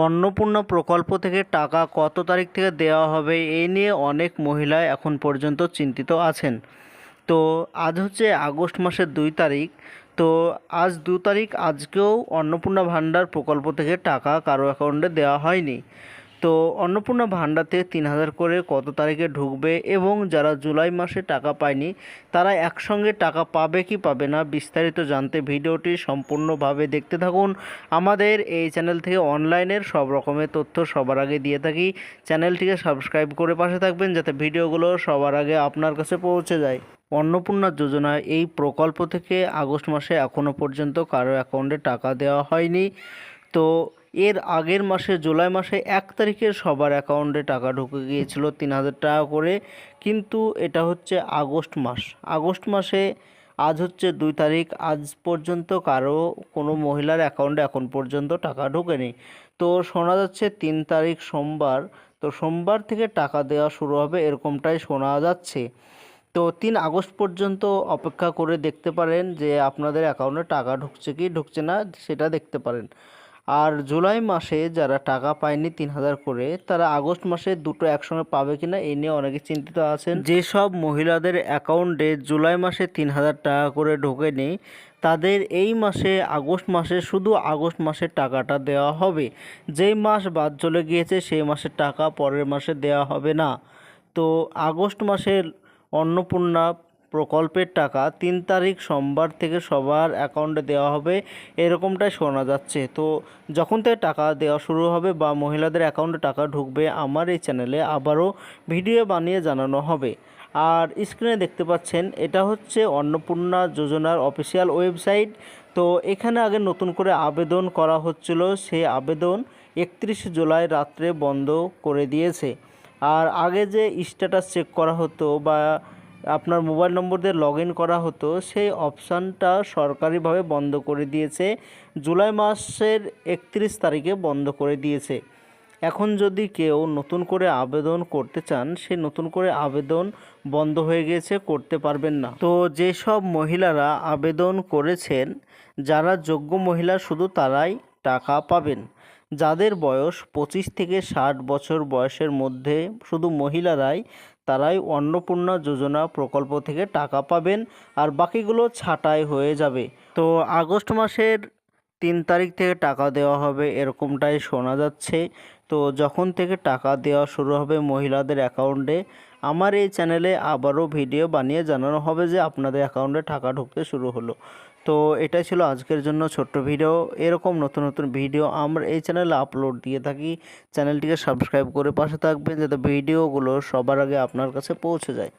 অন্নপূর্ণা প্রকল্প থেকে টাকা কত তারিখ থেকে দেওয়া হবে এই নিয়ে অনেক মহিলা এখন পর্যন্ত চিন্তিত আছেন। তো আজ হচ্ছে আগস্ট মাসের 2 তারিখ। তো আজ 2 তারিখ, আজকেও অন্নপূর্ণা ভাণ্ডার প্রকল্প থেকে টাকা কারো অ্যাকাউন্টে দেওয়া হয়নি। তো অন্নপূর্ণা ভাণ্ডার থেকে 3,000 করে কত তারিখে ঢুকবে এবং যারা জুলাই মাসে টাকা পায়নি তারা একসঙ্গে টাকা পাবে কি পাবে না বিস্তারিত জানতে ভিডিওটি সম্পূর্ণভাবে দেখতে থাকুন। আমাদের এই চ্যানেল থেকে অনলাইনের সব রকমের তথ্য সবার আগে দিয়ে থাকি। চ্যানেলটিকে সাবস্ক্রাইব করে পাশে থাকবেন যাতে ভিডিওগুলো সবার আগে আপনার কাছে পৌঁছে যায়। অন্নপূর্ণা যোজনা এই প্রকল্প থেকে আগস্ট মাসে এখনও পর্যন্ত কারো অ্যাকাউন্টে টাকা দেওয়া হয়নি। তো এর আগের মাসে জুলাই মাসে 1 তারিখে সবার অ্যাকাউন্টে টাকা ঢুকে গিয়েছিল 3,000 টাকা করে, কিন্তু এটা হচ্ছে আগস্ট মাসে আজ হচ্ছে 2 তারিখ, আজ পর্যন্ত কারো কোনো মহিলার অ্যাকাউন্টে এখন পর্যন্ত টাকা ঢোকেনি। তো শোনা যাচ্ছে 3 তারিখ সোমবার, তো সোমবার থেকে টাকা দেওয়া শুরু হবে এরকমটাই শোনা যাচ্ছে। তো 3 আগস্ট পর্যন্ত অপেক্ষা করে দেখতে পারেন যে আপনাদের অ্যাকাউন্টে টাকা ঢুকছে কি ঢুকছে না সেটা দেখতে পারেন। আর জুলাই মাসে যারা টাকা পায়নি 3,000 করে, তারা আগস্ট মাসে দুটো একসঙ্গে পাবে কিনা এই নিয়ে অনেকে চিন্তিত আছেন। যেসব মহিলাদের অ্যাকাউন্টে জুলাই মাসে 3,000 টাকা করে ঢোকেনি তাদের এই মাসে আগস্ট মাসে শুধু আগস্ট মাসের টাকাটা দেওয়া হবে। যেই মাস বাদ চলে গিয়েছে সেই মাসের টাকা পরের মাসে দেওয়া হবে না। তো আগস্ট মাসের অন্নপূর্ণা প্রকল্পের টাকা 3 তারিখ সোমবার থেকে সবার অ্যাকাউন্টে দেওয়া হবে এরকমটাই শোনা যাচ্ছে। তো যখন থেকে টাকা দেওয়া শুরু হবে বা মহিলাদের অ্যাকাউন্টে টাকা ঢুকবে আমার এই চ্যানেলে আবারও ভিডিও বানিয়ে জানানো হবে। আর স্ক্রিনে দেখতে পাচ্ছেন এটা হচ্ছে অন্নপূর্ণা যোজনার অফিসিয়াল ওয়েবসাইট। তো এখানে আগে নতুন করে আবেদন করা হচ্ছিল, সেই আবেদন 31 জুলাই রাত্রে বন্ধ করে দিয়েছে। আর আগে যে স্ট্যাটাস চেক করা হতো বা আপনার মোবাইল নম্বর দিয়ে লগ ইন করা হতো সেই অপশানটা সরকারিভাবে বন্ধ করে দিয়েছে। জুলাই মাসের 31 তারিখে বন্ধ করে দিয়েছে। এখন যদি কেউ নতুন করে আবেদন করতে চান সে নতুন করে আবেদন বন্ধ হয়ে গিয়েছে, করতে পারবেন না। তো যেসব মহিলারা আবেদন করেছেন, যারা যোগ্য মহিলা শুধু তারাই টাকা পাবেন। যাদের বয়স 25 থেকে 60 বছর বয়সের মধ্যে শুধু মহিলারাই, তারাই অন্নপূর্ণা যোজনা প্রকল্প থেকে টাকা পাবেন, আর বাকিগুলো ছাঁটাই হয়ে যাবে। তো আগস্ট মাসের 3 তারিখ থেকে টাকা দেওয়া হবে এরকমটাই শোনা যাচ্ছে। তো যখন থেকে টাকা দেওয়া শুরু হবে মহিলাদের অ্যাকাউন্টে আমার এই চ্যানেলে আবারও ভিডিও বানিয়ে জানানো হবে যে আপনাদের অ্যাকাউন্টে টাকা ঢুকতে শুরু হলো। তো এটাই ছিল আজকের জন্য ছোট্ট ভিডিও। এরকম নতুন নতুন ভিডিও আমরা এই চ্যানেলে আপলোড দিয়ে থাকি। চ্যানেলটিকে সাবস্ক্রাইব করে পাশে থাকবেন যাতে ভিডিওগুলো সবার আগে আপনার কাছে পৌঁছে যায়।